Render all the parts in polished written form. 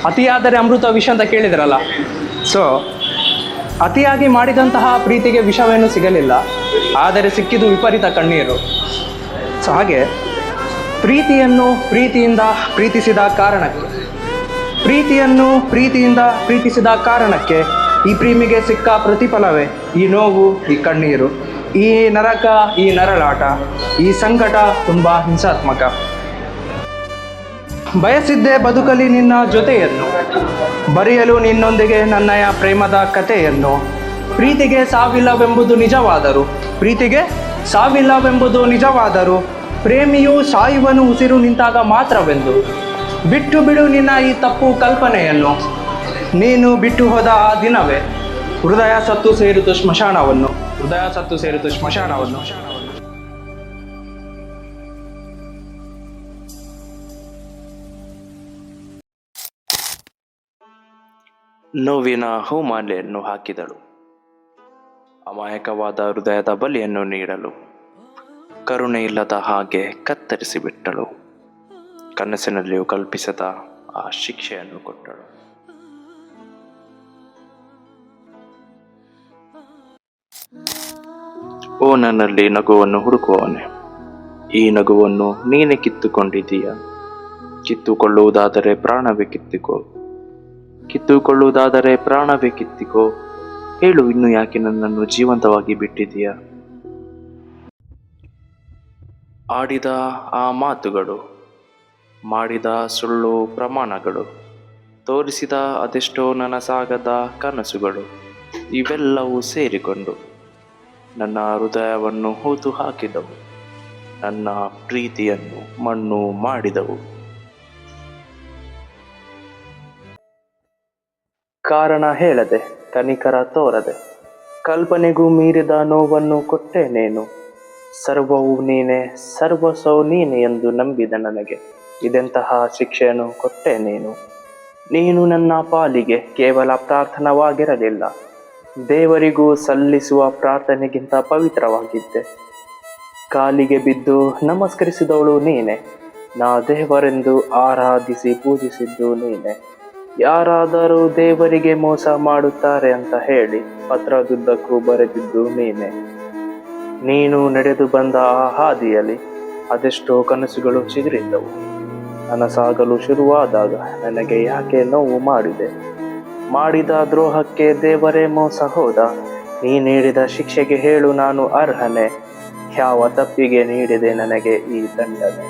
ಅತಿಯಾದರೆ ಅಮೃತ ವಿಷ ಅಂತ ಕೇಳಿದ್ರಲ್ಲ. ಸೊ ಅತಿಯಾಗಿ ಮಾಡಿದಂತಹ ಪ್ರೀತಿಗೆ ವಿಷವೇನೂ ಸಿಗಲಿಲ್ಲ, ಆದರೆ ಸಿಕ್ಕಿದ್ದು ವಿಪರೀತ ಕಣ್ಣೀರು. ಸೊ ಹಾಗೆ ಪ್ರೀತಿಯನ್ನು ಪ್ರೀತಿಯಿಂದ ಪ್ರೀತಿಸಿದ ಕಾರಣಕ್ಕೆ ಈ ಪ್ರೇಮಿಗೆ ಸಿಕ್ಕ ಪ್ರತಿಫಲವೇ ಈ ನೋವು, ಈ ಕಣ್ಣೀರು, ಈ ನರಕ, ಈ ನರಳಾಟ, ಈ ಸಂಕಟ ತುಂಬ ಹಿಂಸಾತ್ಮಕ. ಬಯಸಿದ್ದೆ ಬದುಕಲಿ ನಿನ್ನ ಜೊತೆಯನ್ನು, ಬರೆಯಲು ನಿನ್ನೊಂದಿಗೆ ನನ್ನಯ ಪ್ರೇಮದ ಕಥೆಯನ್ನು. ಪ್ರೀತಿಗೆ ಸಾವಿಲ್ಲವೆಂಬುದು ನಿಜವಾದರೂ ಪ್ರೇಮಿಯು ಸಾಯುವನು ಉಸಿರು ನಿಂತಾಗ ಮಾತ್ರವೆಂದು. ಬಿಟ್ಟು ಬಿಡು ನಿನ್ನ ಈ ತಪ್ಪು ಕಲ್ಪನೆಯನ್ನು, ನೀನು ಬಿಟ್ಟು ಹೋದ ಆ ದಿನವೇ ಹೃದಯ ಸತ್ತು ಸೇರಿತು ಸ್ಮಶಾನವನ್ನು. ನೋವಿನ ಹೂಮಾಲೆಯನ್ನು ಹಾಕಿದಳು, ಅಮಾಯಕವಾದ ಹೃದಯದ ಬಲಿಯನ್ನು ನೀಡಲು. ಕರುಣೆ ಇಲ್ಲದ ಹಾಗೆ ಕತ್ತರಿಸಿಬಿಟ್ಟಳು, ಕನಸಿನಲ್ಲಿಯೂ ಕಲ್ಪಿಸದ ಆ ಶಿಕ್ಷೆಯನ್ನು ಕೊಟ್ಟಳು. ಓ ನನ್ನಲ್ಲಿ ನಗುವನ್ನು ಹುಡುಕುವವನೇ, ಈ ನಗುವನ್ನು ನೀನೇ ಕಿತ್ತುಕೊಂಡಿದ್ದೀಯ. ಕಿತ್ತುಕೊಳ್ಳುವುದಾದರೆ ಪ್ರಾಣವೇ ಕಿತ್ತಿಕೋ. ಹೇಳು, ಇನ್ನು ಯಾಕೆ ನನ್ನನ್ನು ಜೀವಂತವಾಗಿ ಬಿಟ್ಟಿದ್ದೀಯ? ಆಡಿದ ಆ ಮಾತುಗಳು, ಮಾಡಿದ ಸುಳ್ಳು ಪ್ರಮಾಣಗಳು, ತೋರಿಸಿದ ಅದೆಷ್ಟೋ ನನಸಾಗದ ಕನಸುಗಳು, ಇವೆಲ್ಲವೂ ಸೇರಿಕೊಂಡು ನನ್ನ ಹೃದಯವನ್ನು ಹೂತು ಹಾಕಿದವು, ನನ್ನ ಪ್ರೀತಿಯನ್ನು ಮಣ್ಣು ಮಾಡಿದವು. ಕಾರಣ ಹೇಳದೆ, ಕನಿಕರ ತೋರದೆ, ಕಲ್ಪನೆಗೂ ಮೀರಿದ ನೋವನ್ನು ಕೊಟ್ಟೆ ನೀನು. ಸರ್ವವೂ ನೀನೆ, ಸರ್ವಸ್ವವು ನೀನೆ ಎಂದು ನಂಬಿದ ನನಗೆ ಇದೆಂತಹ ಶಿಕ್ಷೆಯನ್ನು ಕೊಟ್ಟೆ ನೀನು. ನೀನು ನನ್ನ ಪಾಲಿಗೆ ಕೇವಲ ಪ್ರಾರ್ಥನವಾಗಿರಲಿಲ್ಲ, ದೇವರಿಗೂ ಸಲ್ಲಿಸುವ ಪ್ರಾರ್ಥನೆಗಿಂತ ಪವಿತ್ರವಾಗಿದ್ದೆ. ಕಾಲಿಗೆ ಬಿದ್ದು ನಮಸ್ಕರಿಸಿದವಳು ನೀನೆ, ನಾ ದೇವರೆಂದು ಆರಾಧಿಸಿ ಪೂಜಿಸಿದ್ದು ನೀನೆ. ಯಾರಾದರೂ ದೇವರಿಗೆ ಮೋಸ ಮಾಡುತ್ತಾರೆ ಅಂತ ಹೇಳಿ ಪತ್ರದುದ್ದಕ್ಕೂ ಬರೆದಿದ್ದು ನೀನೆ. ನೀನು ನಡೆದು ಬಂದ ಆ ಹಾದಿಯಲ್ಲಿ ಅದೆಷ್ಟೋ ಕನಸುಗಳು ಚಿಗುರಿದ್ದವು. ನನಸಾಗಲು ಶುರುವಾದಾಗ ನನಗೆ ಯಾಕೆ ನೋವು ಮಾಡಿದೆ? ಮಾಡಿದ ದ್ರೋಹಕ್ಕೆ ದೇವರೇ ಮೋಸ ಹೋದ. ನೀ ನೀಡಿದ ಶಿಕ್ಷೆಗೆ ಹೇಳು, ನಾನು ಅರ್ಹನೆ? ಯಾವ ತಪ್ಪಿಗೆ ನೀಡಿದೆ ನನಗೆ ಈ ದಂಡನೆ?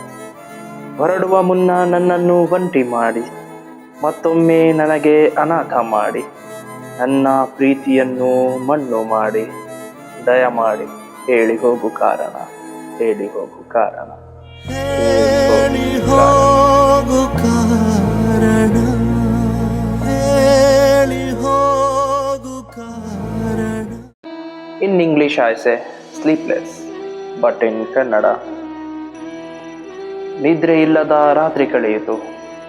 ಹೊರಡುವ ಮುನ್ನ ನನ್ನನ್ನು ಒಂಟಿ ಮಾಡಿ, ಮತ್ತೊಮ್ಮೆ ನನಗೆ ಅನಾಥ ಮಾಡಿ, ನನ್ನ ಪ್ರೀತಿಯನ್ನು ಮಣ್ಣು ಮಾಡಿ, ದಯಮಾಡಿ ಹೇಳಿ ಹೋಗು ಕಾರಣ. In English I say sleepless, but in Kannada ನಿದ್ರೆ ಇಲ್ಲದ ರಾತ್ರಿ ಕಳೆಯಿತು,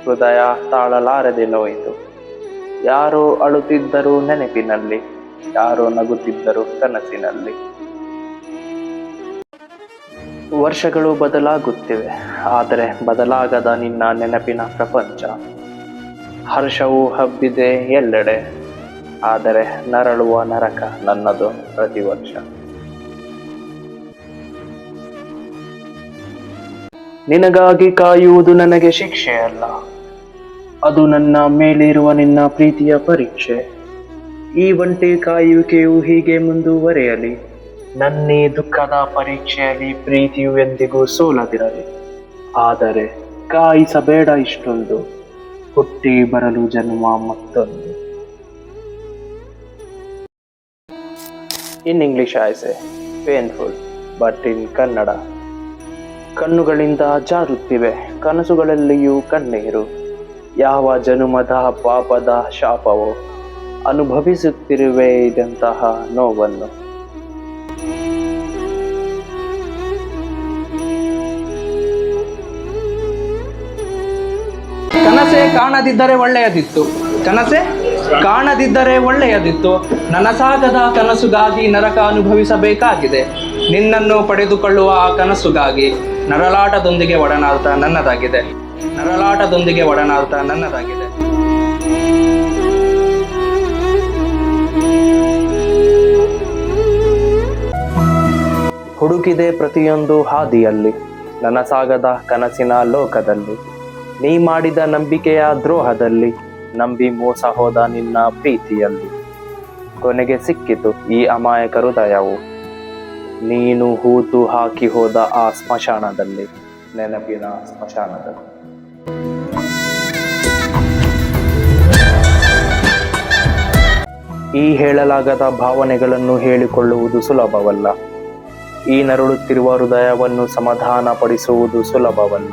ಹೃದಯ ತಾಳಲಾರದೆ ನೋಯಿತು. ಯಾರೋ ಅಳುತ್ತಿದ್ದರು ನೆನಪಿನಲ್ಲಿ, ಯಾರೋ ನಗುತ್ತಿದ್ದರು ಕನಸಿನಲ್ಲಿ. ವರ್ಷಗಳು ಬದಲಾಗುತ್ತಿವೆ, ಆದರೆ ಬದಲಾಗದ ನಿನ್ನ ನೆನಪಿನ ಪ್ರಪಂಚ. ಹರ್ಷವು ಹಬ್ಬಿದೆ ಎಲ್ಲೆಡೆ, ಆದರೆ ನರಳುವ ನರಕ ನನ್ನದು ಪ್ರತಿ ವರ್ಷ. ನಿನಗಾಗಿ ಕಾಯುವುದು ನನಗೆ ಶಿಕ್ಷೆ ಅಲ್ಲ, ಅದು ನನ್ನ ಮೇಲಿರುವ ನಿನ್ನ ಪ್ರೀತಿಯ ಪರೀಕ್ಷೆ. ಈ ಒಂಟಿ ಕಾಯುವಿಕೆಯು ಹೀಗೆ ಮುಂದುವರೆಯಲಿ, ನನ್ನೀ ದುಃಖದ ಪರೀಕ್ಷೆಯಲ್ಲಿ ಪ್ರೀತಿಯು ಎಂದಿಗೂ ಸೋಲದಿರಲಿ. ಆದರೆ ಕಾಯಿಸಬೇಡ ಇಷ್ಟೊಂದು, ಹುಟ್ಟಿ ಬರಲು ಜನ್ಮ ಮತ್ತೊಂದು. In English I say painful, but in Kannada ಕಣ್ಣುಗಳಿಂದ ಜಾರುತ್ತಿವೆ ಕನಸುಗಳಲ್ಲಿಯೂ ಕಣ್ಣೀರು. ಯಾವ ಜನುಮದ ಪಾಪದ ಶಾಪವೋ ಅನುಭವಿಸುತ್ತಿರುವೆ ಇದಂತಹ ನೋವನ್ನು. ಕನಸೇ ಕಾಣದಿದ್ದರೆ ಒಳ್ಳೆಯದಿತ್ತು. ನನಸಾಗದ ಕನಸುಗಾಗಿ ನರಕ ಅನುಭವಿಸಬೇಕಾಗಿದೆ. ನಿನ್ನನ್ನು ಪಡೆದುಕೊಳ್ಳುವ ಆ ಕನಸುಗಾಗಿ ನರಳಾಟದೊಂದಿಗೆ ಒಡನಾಟ ನನ್ನದಾಗಿದೆ. ಹುಡುಕಿದೆ ಪ್ರತಿಯೊಂದು ಹಾದಿಯಲ್ಲಿ, ನನಸಾಗದ ಕನಸಿನ ಲೋಕದಲ್ಲಿ, ನೀ ಮಾಡಿದ ನಂಬಿಕೆಯ ದ್ರೋಹದಲ್ಲಿ, ನಂಬಿ ಮೋಸ ಹೋದ ನಿನ್ನ ಪ್ರೀತಿಯಲ್ಲಿ. ಕೊನೆಗೆ ಸಿಕ್ಕಿತು ಈ ಅಮಾಯಕ ಹೃದಯವು, ನೀನು ಹೂತು ಹಾಕಿ ಹೋದ ಆ ಸ್ಮಶಾನದಲ್ಲಿ, ನೆನಪಿನ ಸ್ಮಶಾನದಲ್ಲಿ. ಈ ಹೇಳಲಾಗದ ಭಾವನೆಗಳನ್ನು ಹೇಳಿಕೊಳ್ಳುವುದು ಸುಲಭವಲ್ಲ. ಈ ನರಳುತ್ತಿರುವ ಹೃದಯವನ್ನು ಸಮಾಧಾನ ಪಡಿಸುವುದು ಸುಲಭವಲ್ಲ.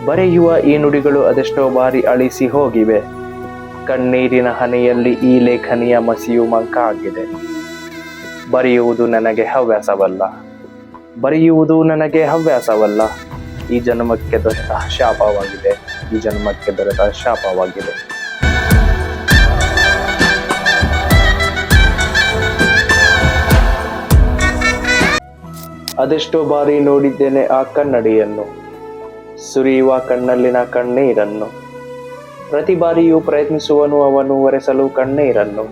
ಬರೆಯುವ ಈ ನುಡಿಗಳು ಅದೆಷ್ಟೋ ಬಾರಿ ಅಳಿಸಿ ಹೋಗಿವೆ. ಕಣ್ಣೀರಿನ ಹನಿಯಲ್ಲಿ ಈ ಲೇಖನಿಯ ಮಸಿಯು ಮಂಕಾಗಿದೆ. ಬರೆಯುವುದು ನನಗೆ ಹವ್ಯಾಸವಲ್ಲ, ಬರೆಯುವುದು ನನಗೆ ಹವ್ಯಾಸವಲ್ಲ. ಈ ಜನ್ಮಕ್ಕೆ ದೊರೆತ ಶಾಪವಾಗಿದೆ, ಈ ಜನ್ಮಕ್ಕೆ ದೊರೆತ ಶಾಪವಾಗಿದೆ. ಅದೆಷ್ಟೋ ಬಾರಿ ನೋಡಿದ್ದೇನೆ ಆ ಕನ್ನಡಿಯನ್ನು, ಸುರಿಯುವ ಕಣ್ಣಲ್ಲಿನ ಕಣ್ಣೀರನ್ನು. ಪ್ರತಿ ಬಾರಿಯೂ ಪ್ರಯತ್ನಿಸುವನು ಅವನು ಒರೆಸಲು ಕಣ್ಣೀರನ್ನು.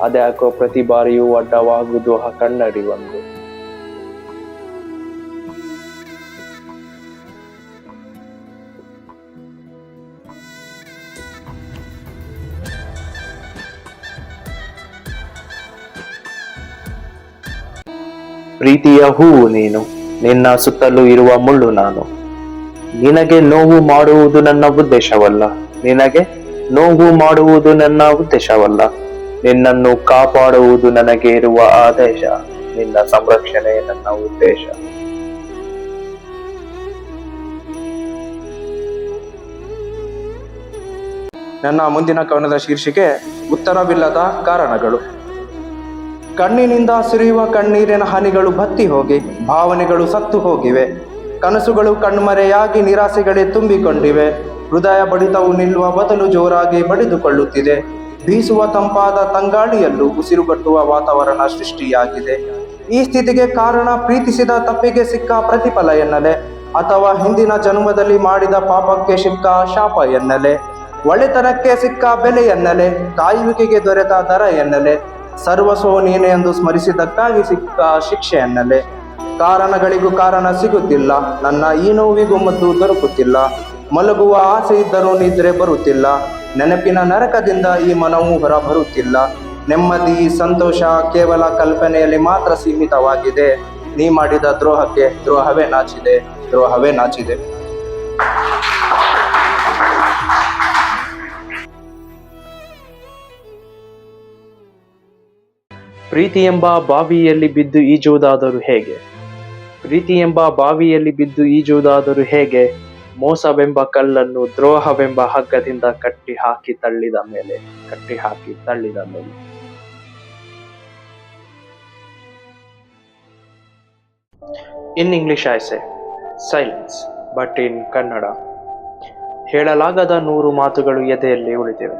ಅದ್ಯಾಕೋ ಪ್ರತಿ ಬಾರಿಯೂ ಅಡ್ಡವಾಗುವುದು ಆ ಕನ್ನಡಿ ಒಂದು. ಪ್ರೀತಿಯ ಹೂವು ನೀನು, ನಿನ್ನ ಸುತ್ತಲೂ ಇರುವ ಮುಳ್ಳು ನಾನು. ನಿನಗೆ ನೋವು ಮಾಡುವುದು ನನ್ನ ಉದ್ದೇಶವಲ್ಲ, ನಿನಗೆ ನೋವು ಮಾಡುವುದು ನನ್ನ ಉದ್ದೇಶವಲ್ಲ. ನಿನ್ನನ್ನು ಕಾಪಾಡುವುದು ನನಗೆ ಇರುವ ಆದೇಶ, ನಿನ್ನ ಸಂರಕ್ಷಣೆ ನನ್ನ ಉದ್ದೇಶ. ನನ್ನ ಮುಂದಿನ ಕವನದ ಶೀರ್ಷಿಕೆ ಉತ್ತರವಿಲ್ಲದ ಕಾರಣಗಳು. ಕಣ್ಣಿನಿಂದ ಸುರಿಯುವ ಕಣ್ಣೀರಿನ ಹನಿಗಳು ಬತ್ತಿ ಹೋಗಿ ಭಾವನೆಗಳು ಸತ್ತು ಹೋಗಿವೆ. ಕನಸುಗಳು ಕಣ್ಮರೆಯಾಗಿ ನಿರಾಸೆಗಳೇ ತುಂಬಿಕೊಂಡಿವೆ. ಹೃದಯ ಬಡಿತವು ನಿಲ್ಲುವ ಬದಲು ಜೋರಾಗಿ ಬಡಿದುಕೊಳ್ಳುತ್ತಿದೆ. ಬೀಸುವ ತಂಪಾದ ತಂಗಾಳಿಯಲ್ಲೂ ಉಸಿರುಗಟ್ಟುವ ವಾತಾವರಣ ಸೃಷ್ಟಿಯಾಗಿದೆ. ಈ ಸ್ಥಿತಿಗೆ ಕಾರಣ ಪ್ರೀತಿಸಿದ ತಪ್ಪಿಗೆ ಸಿಕ್ಕ ಪ್ರತಿಫಲ ಎನ್ನಲೆ, ಅಥವಾ ಹಿಂದಿನ ಜನ್ಮದಲ್ಲಿ ಮಾಡಿದ ಪಾಪಕ್ಕೆ ಸಿಕ್ಕ ಶಾಪ ಎನ್ನಲೆ, ಒಳ್ಳೆತನಕ್ಕೆ ಸಿಕ್ಕ ಬೆಲೆ ಎನ್ನಲೆ, ಕಾಯುವಿಕೆಗೆ ದೊರೆತ ದರ ಎನ್ನಲೆ, ಸರ್ವಸ್ವವು ನೀನೆ ಎಂದು ಸ್ಮರಿಸಿದ್ದಕ್ಕಾಗಿ ಸಿಕ್ಕ ಶಿಕ್ಷೆ ಎನ್ನಲೆ. ಕಾರಣಗಳಿಗೂ ಕಾರಣ ಸಿಗುತ್ತಿಲ್ಲ, ನನ್ನ ಈ ನೋವಿಗೂ ಮದ್ದು ದೊರಕುತ್ತಿಲ್ಲ. ಮಲಗುವ ಆಸೆ ಇದ್ದರೂ ನಿದ್ರೆ ಬರುತ್ತಿಲ್ಲ, ನೆನಪಿನ ನರಕದಿಂದ ಈ ಮನವು ಹೊರ ಬರುತ್ತಿಲ್ಲ. ನೆಮ್ಮದಿ ಸಂತೋಷ ಕೇವಲ ಕಲ್ಪನೆಯಲ್ಲಿ ಮಾತ್ರ ಸೀಮಿತವಾಗಿದೆ. ನೀ ಮಾಡಿದ ದ್ರೋಹಕ್ಕೆ ದ್ರೋಹವೇ ನಾಚಿದೆ, ದ್ರೋಹವೇ ನಾಚಿದೆ. ಪ್ರೀತಿ ಎಂಬ ಬಾವಿಯಲ್ಲಿ ಬಿದ್ದು ಈಜುವುದಾದರೂ ಹೇಗೆ? ಪ್ರೀತಿ ಎಂಬ ಬಾವಿಯಲ್ಲಿ ಬಿದ್ದು ಈಜುವುದಾದರೂ ಹೇಗೆ? ಮೋಸವೆಂಬ ಕಲ್ಲನ್ನು ದ್ರೋಹವೆಂಬ ಹಗ್ಗದಿಂದ ಕಟ್ಟಿ ಹಾಕಿ ತಳ್ಳಿದ ಮೇಲೆ. In English I say silence, but in Kannada, ಹೇಳಲಾಗದ 100 ಮಾತುಗಳು ಎದೆಯಲ್ಲಿ ಉಳಿದಿವೆ.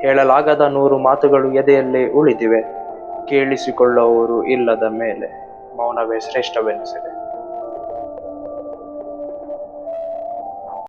ಹೇಳಲಾಗದ 100 ಮಾತುಗಳು ಎದೆಯಲ್ಲೇ ಉಳಿದಿವೆ. ಕೇಳಿಸಿಕೊಳ್ಳುವವರು ಇಲ್ಲದ ಮೇಲೆ ಮೌನವೇ ಶ್ರೇಷ್ಠವೆನಿಸಿದೆ.